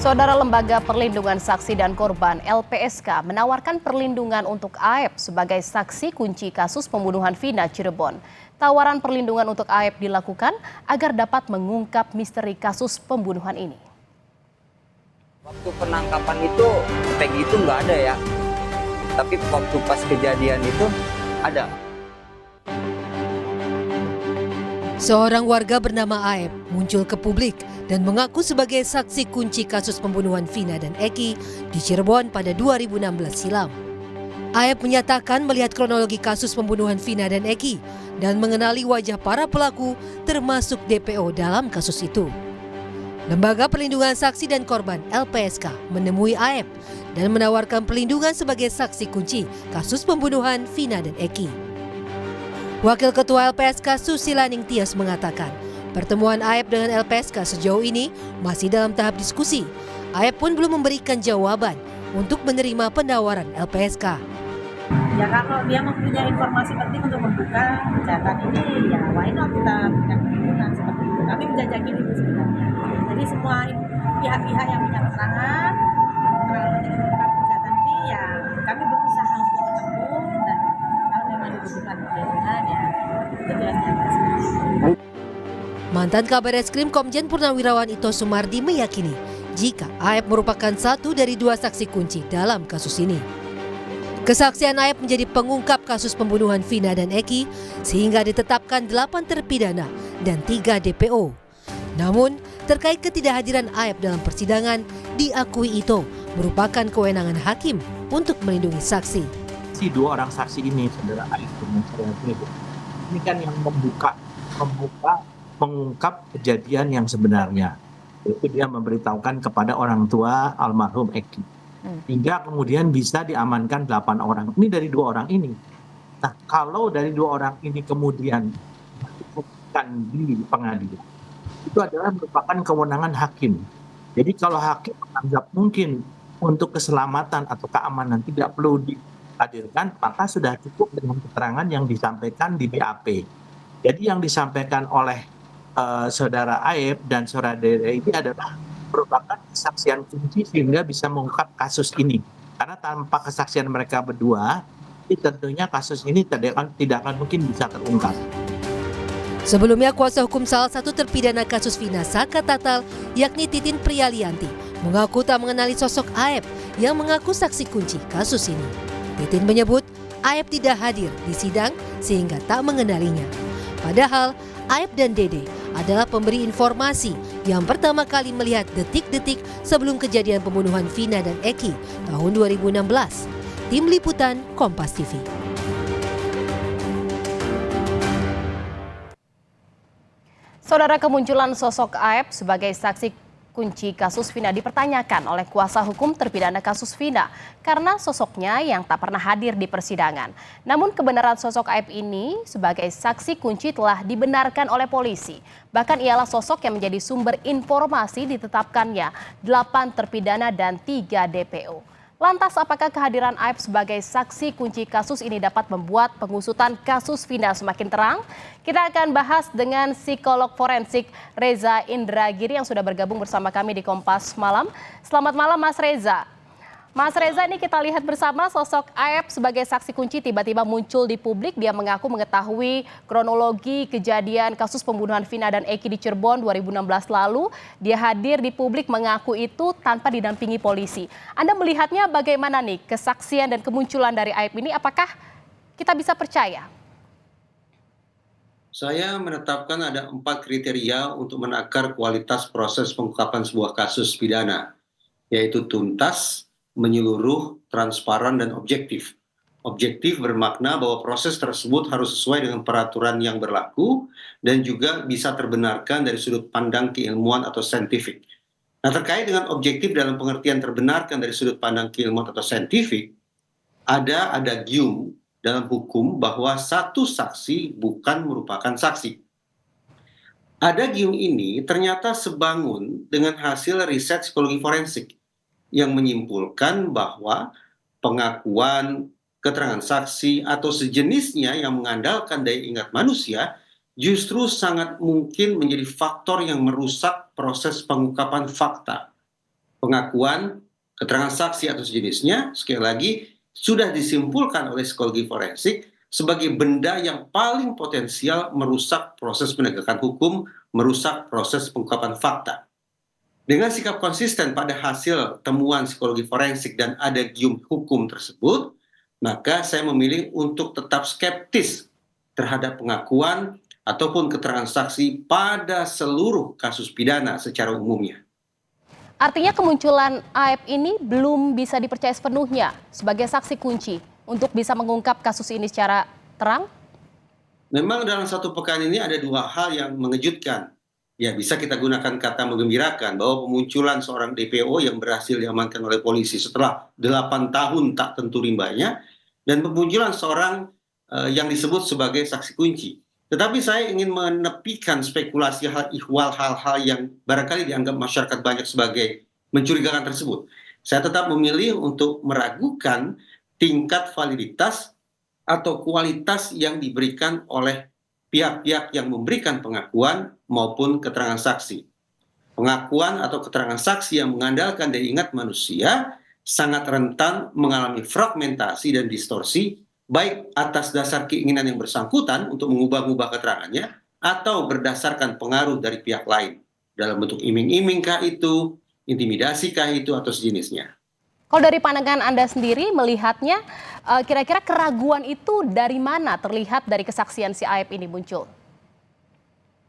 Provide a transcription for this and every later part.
Saudara Lembaga Perlindungan Saksi dan Korban (LPSK) menawarkan perlindungan untuk Aep sebagai saksi kunci kasus pembunuhan Vina Cirebon. Tawaran perlindungan untuk Aep dilakukan agar dapat mengungkap misteri kasus pembunuhan ini. Waktu penangkapan itu Peggy itu nggak ada ya, tapi waktu pas kejadian itu ada. Seorang warga bernama Aep muncul ke publik dan mengaku sebagai saksi kunci kasus pembunuhan Vina dan Eki di Cirebon pada 2016 silam. Aep menyatakan melihat kronologi kasus pembunuhan Vina dan Eki dan mengenali wajah para pelaku termasuk DPO dalam kasus itu. Lembaga Perlindungan Saksi dan Korban (LPSK) menemui Aep dan menawarkan perlindungan sebagai saksi kunci kasus pembunuhan Vina dan Eki. Wakil Ketua LPSK Susila Ningtyas mengatakan, pertemuan Aep dengan LPSK sejauh ini masih dalam tahap diskusi. Aep pun belum memberikan jawaban untuk menerima penawaran LPSK. Ya kalau dia mempunyai informasi penting untuk membuka kejahatan ini, ya why not kita berikan perlindungan seperti itu. Kami menjajaki itu sebenarnya. Jadi semua pihak-pihak yang punya keterangan untuk mengungkap kejahatan ini, ya kami berusaha untuk ketemu dan kalau memang dibutuhkan perlindungan, ya itu jelasnya. Mantan Kabar Eskrim Komjen Purnawirawan Ito Sumardi meyakini jika Aep merupakan satu dari dua saksi kunci dalam kasus ini. Kesaksian Aep menjadi pengungkap kasus pembunuhan Vina dan Eki sehingga ditetapkan 8 terpidana dan 3 DPO. Namun, terkait ketidakhadiran Aep dalam persidangan, diakui Ito merupakan kewenangan hakim untuk melindungi saksi. Si dua orang saksi ini, saudara Aep dan saudara Vina, ini kan yang mengungkap kejadian yang sebenarnya. Itu dia memberitahukan kepada orang tua almarhum Eki. Hingga kemudian bisa diamankan 8 orang. Ini dari 2 orang ini. Nah, kalau dari 2 orang ini kemudian dibuktikan di pengadilan, itu adalah merupakan kewenangan hakim. Jadi kalau hakim menganggap mungkin untuk keselamatan atau keamanan tidak perlu dihadirkan, maka sudah cukup dengan keterangan yang disampaikan di BAP. Jadi yang disampaikan oleh saudara Aep dan saudara Dede ini adalah merupakan kesaksian kunci sehingga bisa mengungkap kasus ini. Karena tanpa kesaksian mereka berdua, tentunya kasus ini tidak akan mungkin bisa terungkap. Sebelumnya, kuasa hukum salah satu terpidana kasus Vina Saka Tatal, yakni Titin Priyalianti, mengaku tak mengenali sosok Aep yang mengaku saksi kunci kasus ini. Titin menyebut Aep tidak hadir di sidang sehingga tak mengenalinya. Padahal Aep dan Dede adalah pemberi informasi yang pertama kali melihat detik-detik sebelum kejadian pembunuhan Vina dan Eki tahun 2016. Tim Liputan Kompas TV. Saudara, kemunculan sosok Aep sebagai saksi kunci kasus Vina dipertanyakan oleh kuasa hukum terpidana kasus Vina karena sosoknya yang tak pernah hadir di persidangan. Namun kebenaran sosok Aep ini sebagai saksi kunci telah dibenarkan oleh polisi. Bahkan ialah sosok yang menjadi sumber informasi ditetapkannya 8 terpidana dan 3 DPO. Lantas apakah kehadiran Aep sebagai saksi kunci kasus ini dapat membuat pengusutan kasus Vina semakin terang? Kita akan bahas dengan psikolog forensik Reza Indragiri yang sudah bergabung bersama kami di Kompas Malam. Selamat malam Mas Reza. Mas Reza, ini kita lihat bersama sosok Aep sebagai saksi kunci tiba-tiba muncul di publik. Dia mengaku mengetahui kronologi kejadian kasus pembunuhan Vina dan Eki di Cirebon 2016 lalu. Dia hadir di publik mengaku itu tanpa didampingi polisi. Anda melihatnya bagaimana nih kesaksian dan kemunculan dari Aep ini? Apakah kita bisa percaya? Saya menetapkan ada 4 kriteria untuk menakar kualitas proses pengungkapan sebuah kasus pidana, yaitu tuntas, menyeluruh, transparan, dan objektif. Objektif bermakna bahwa proses tersebut harus sesuai dengan peraturan yang berlaku dan juga bisa terbenarkan dari sudut pandang keilmuan atau saintifik. Nah, terkait dengan objektif dalam pengertian terbenarkan dari sudut pandang keilmuan atau saintifik, ada adagium dalam hukum bahwa satu saksi bukan merupakan saksi. Adagium ini ternyata sebangun dengan hasil riset psikologi forensik yang menyimpulkan bahwa pengakuan, keterangan saksi, atau sejenisnya yang mengandalkan daya ingat manusia justru sangat mungkin menjadi faktor yang merusak proses pengungkapan fakta. pengakuan, keterangan saksi atau sejenisnya, sekali lagi, sudah disimpulkan oleh psikologi forensik sebagai benda yang paling potensial merusak proses penegakan hukum, merusak proses pengungkapan fakta. Dengan sikap konsisten pada hasil temuan psikologi forensik dan adagium hukum tersebut, maka saya memilih untuk tetap skeptis terhadap pengakuan ataupun keterangan saksi pada seluruh kasus pidana secara umumnya. Artinya kemunculan Aep ini belum bisa dipercaya sepenuhnya sebagai saksi kunci untuk bisa mengungkap kasus ini secara terang? Memang dalam satu pekan ini ada dua hal yang mengejutkan. Ya, bisa kita gunakan kata menggembirakan bahwa pemunculan seorang DPO yang berhasil diamankan oleh polisi setelah 8 tahun tak tentu rimbanya, dan pemunculan seorang yang disebut sebagai saksi kunci. Tetapi saya ingin menepikan spekulasi ihwal hal-hal yang barangkali dianggap masyarakat banyak sebagai mencurigakan tersebut. Saya tetap memilih untuk meragukan tingkat validitas atau kualitas yang diberikan oleh pihak-pihak yang memberikan pengakuan maupun keterangan saksi. Pengakuan atau keterangan saksi yang mengandalkan daya ingat manusia sangat rentan mengalami fragmentasi dan distorsi, baik atas dasar keinginan yang bersangkutan untuk mengubah-ubah keterangannya atau berdasarkan pengaruh dari pihak lain dalam bentuk iming-iming kah itu, intimidasi kah itu, atau sejenisnya. Kalau dari pandangan Anda sendiri melihatnya, kira-kira keraguan itu dari mana terlihat dari kesaksian si Aep ini muncul?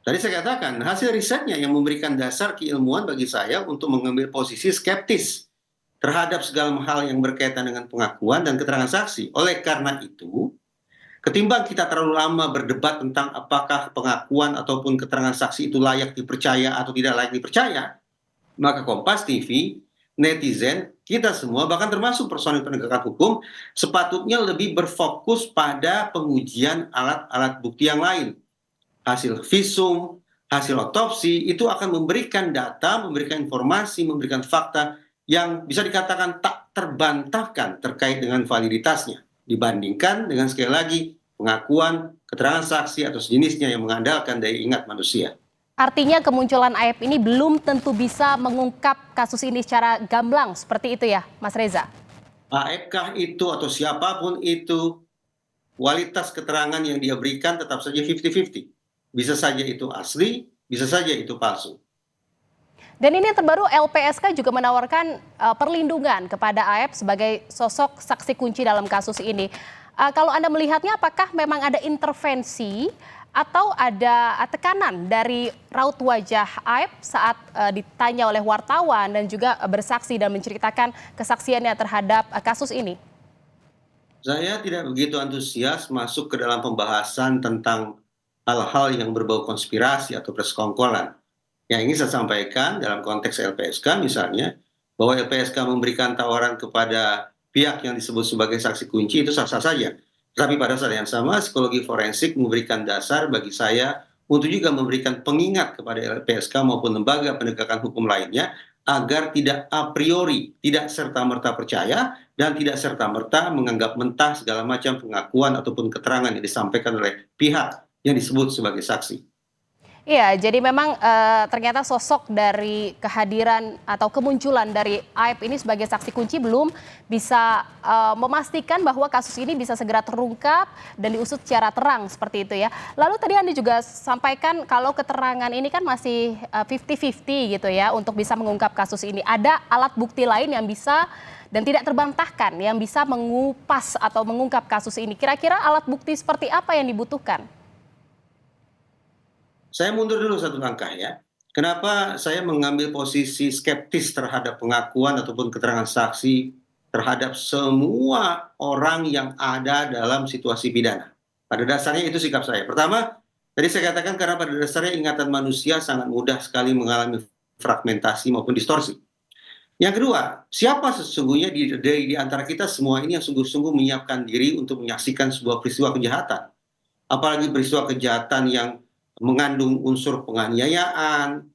Tadi saya katakan, hasil risetnya yang memberikan dasar keilmuan bagi saya untuk mengambil posisi skeptis terhadap segala hal yang berkaitan dengan pengakuan dan keterangan saksi. Oleh karena itu, ketimbang kita terlalu lama berdebat tentang apakah pengakuan ataupun keterangan saksi itu layak dipercaya atau tidak layak dipercaya, maka Kompas TV, netizen, kita semua, bahkan termasuk personil penegakan hukum, sepatutnya lebih berfokus pada pengujian alat-alat bukti yang lain. Hasil visum, hasil otopsi, itu akan memberikan data, memberikan informasi, memberikan fakta yang bisa dikatakan tak terbantahkan terkait dengan validitasnya, dibandingkan dengan sekali lagi pengakuan, keterangan saksi atau sejenisnya yang mengandalkan daya ingat manusia. Artinya kemunculan Aep ini belum tentu bisa mengungkap kasus ini secara gamblang, seperti itu ya, Mas Reza? Aep kah itu atau siapapun itu, kualitas keterangan yang dia berikan tetap saja 50-50. Bisa saja itu asli, bisa saja itu palsu. Dan ini yang terbaru, LPSK juga menawarkan perlindungan kepada Aep sebagai sosok saksi kunci dalam kasus ini. Kalau Anda melihatnya, apakah memang ada intervensi atau ada tekanan dari raut wajah Aep saat ditanya oleh wartawan dan juga bersaksi dan menceritakan kesaksiannya terhadap kasus ini? Saya tidak begitu antusias masuk ke dalam pembahasan tentang hal-hal yang berbau konspirasi atau persekongkolan. Yang ingin saya sampaikan dalam konteks LPSK misalnya, bahwa LPSK memberikan tawaran kepada pihak yang disebut sebagai saksi kunci itu sah-sah saja. Tetapi pada saat yang sama, psikologi forensik memberikan dasar bagi saya untuk juga memberikan pengingat kepada LPSK maupun lembaga penegakan hukum lainnya, agar tidak a priori, tidak serta-merta percaya, dan tidak serta-merta menganggap mentah segala macam pengakuan ataupun keterangan yang disampaikan oleh pihak yang disebut sebagai saksi. Iya, jadi memang ternyata sosok dari kehadiran atau kemunculan dari Aep ini sebagai saksi kunci belum bisa memastikan bahwa kasus ini bisa segera terungkap dan diusut secara terang seperti itu ya. Lalu tadi Anda juga sampaikan kalau keterangan ini kan masih 50-50 gitu ya untuk bisa mengungkap kasus ini. Ada alat bukti lain yang bisa dan tidak terbantahkan yang bisa mengupas atau mengungkap kasus ini. Kira-kira alat bukti seperti apa yang dibutuhkan? Saya mundur dulu satu langkah ya. Kenapa saya mengambil posisi skeptis terhadap pengakuan ataupun keterangan saksi terhadap semua orang yang ada dalam situasi pidana? Pada dasarnya itu sikap saya. Pertama, tadi saya katakan karena pada dasarnya ingatan manusia sangat mudah sekali mengalami fragmentasi maupun distorsi. Yang kedua, siapa sesungguhnya di antara kita semua ini yang sungguh-sungguh menyiapkan diri untuk menyaksikan sebuah peristiwa kejahatan? Apalagi peristiwa kejahatan yang mengandung unsur penganiayaan,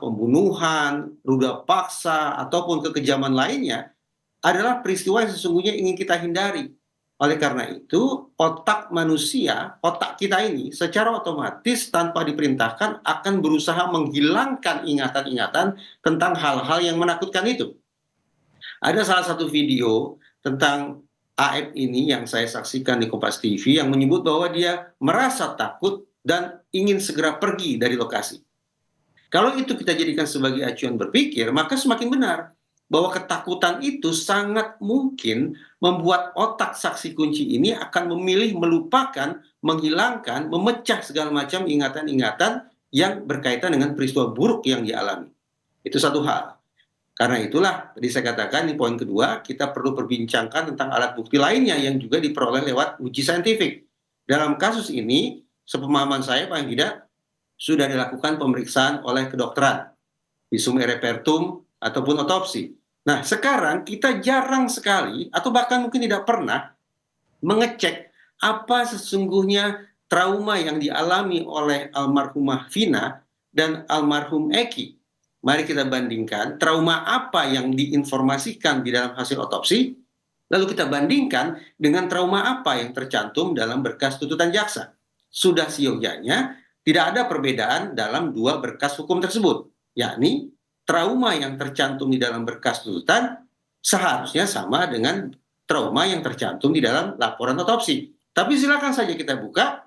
pembunuhan, ruda paksa, ataupun kekejaman lainnya, adalah peristiwa yang sesungguhnya ingin kita hindari. Oleh karena itu, otak manusia, otak kita ini secara otomatis tanpa diperintahkan akan berusaha menghilangkan ingatan-ingatan tentang hal-hal yang menakutkan itu. Ada salah satu video tentang AF ini yang saya saksikan di Kompas TV yang menyebut bahwa dia merasa takut dan ingin segera pergi dari lokasi. Kalau itu kita jadikan sebagai acuan berpikir, maka semakin benar bahwa ketakutan itu sangat mungkin membuat otak saksi kunci ini akan memilih melupakan, menghilangkan, memecah segala macam ingatan-ingatan yang berkaitan dengan peristiwa buruk yang dialami. Itu satu hal. Karena itulah, tadi saya katakan di poin kedua, kita perlu perbincangkan tentang alat bukti lainnya yang juga diperoleh lewat uji saintifik. Dalam kasus ini, sepemahaman saya paling tidak, sudah dilakukan pemeriksaan oleh kedokteran, visum et repertum, ataupun otopsi. Nah, sekarang kita jarang sekali, atau bahkan mungkin tidak pernah, mengecek apa sesungguhnya trauma yang dialami oleh almarhumah Vina dan almarhum Eki. Mari kita bandingkan trauma apa yang diinformasikan di dalam hasil otopsi, lalu kita bandingkan dengan trauma apa yang tercantum dalam berkas tuntutan jaksa. Sudah seyogyanya tidak ada perbedaan dalam dua berkas hukum tersebut, yakni trauma yang tercantum di dalam berkas tuntutan seharusnya sama dengan trauma yang tercantum di dalam laporan otopsi. Tapi silakan saja kita buka,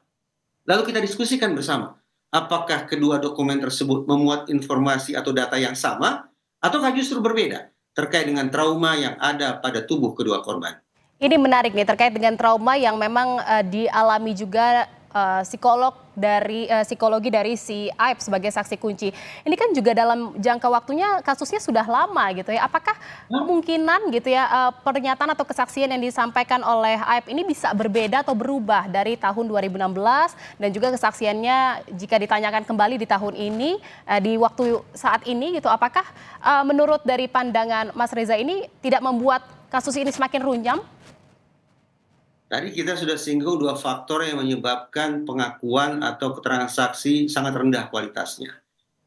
lalu kita diskusikan bersama. Apakah kedua dokumen tersebut memuat informasi atau data yang sama, ataukah justru berbeda terkait dengan trauma yang ada pada tubuh kedua korban. Ini menarik nih terkait dengan trauma yang memang dialami juga psikologi dari si Aib sebagai saksi kunci. Ini kan juga dalam jangka waktunya kasusnya sudah lama gitu ya. Apakah kemungkinan gitu ya pernyataan atau kesaksian yang disampaikan oleh Aib ini bisa berbeda atau berubah dari tahun 2016 dan juga kesaksiannya jika ditanyakan kembali di tahun ini di waktu saat ini gitu. Apakah menurut dari pandangan Mas Reza ini tidak membuat kasus ini semakin runyam? Tadi kita sudah singgung dua faktor yang menyebabkan pengakuan atau keterangan saksi sangat rendah kualitasnya.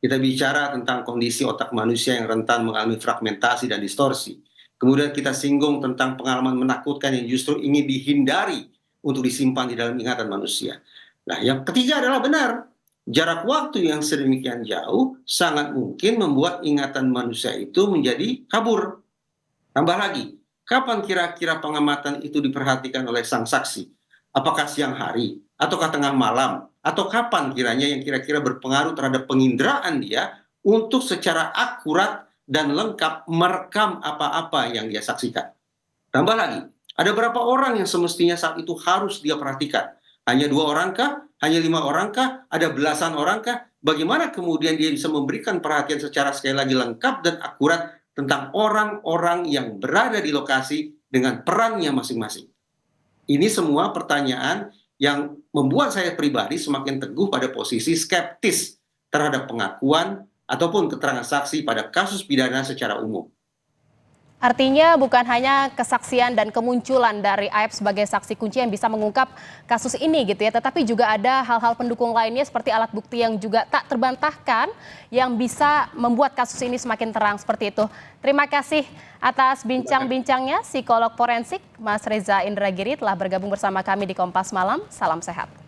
Kita bicara tentang kondisi otak manusia yang rentan mengalami fragmentasi dan distorsi. Kemudian kita singgung tentang pengalaman menakutkan yang justru ingin dihindari untuk disimpan di dalam ingatan manusia. Nah, yang ketiga adalah benar. Jarak waktu yang sedemikian jauh sangat mungkin membuat ingatan manusia itu menjadi kabur. Tambah lagi, kapan kira-kira pengamatan itu diperhatikan oleh sang saksi? Apakah siang hari, ataukah tengah malam, atau kapan kiranya yang kira-kira berpengaruh terhadap penginderaan dia untuk secara akurat dan lengkap merekam apa-apa yang dia saksikan? Tambah lagi, ada berapa orang yang semestinya saat itu harus dia perhatikan? Hanya 2 orangkah? Hanya 5 orangkah? Ada belasan orangkah? Bagaimana kemudian dia bisa memberikan perhatian secara sekali lagi lengkap dan akurat tentang orang-orang yang berada di lokasi dengan perannya masing-masing. Ini semua pertanyaan yang membuat saya pribadi semakin teguh pada posisi skeptis terhadap pengakuan ataupun keterangan saksi pada kasus pidana secara umum. Artinya bukan hanya kesaksian dan kemunculan dari Aib sebagai saksi kunci yang bisa mengungkap kasus ini gitu ya, tetapi juga ada hal-hal pendukung lainnya seperti alat bukti yang juga tak terbantahkan yang bisa membuat kasus ini semakin terang seperti itu. Terima kasih atas bincang-bincangnya psikolog forensik Mas Reza Indragiri telah bergabung bersama kami di Kompas Malam. Salam sehat.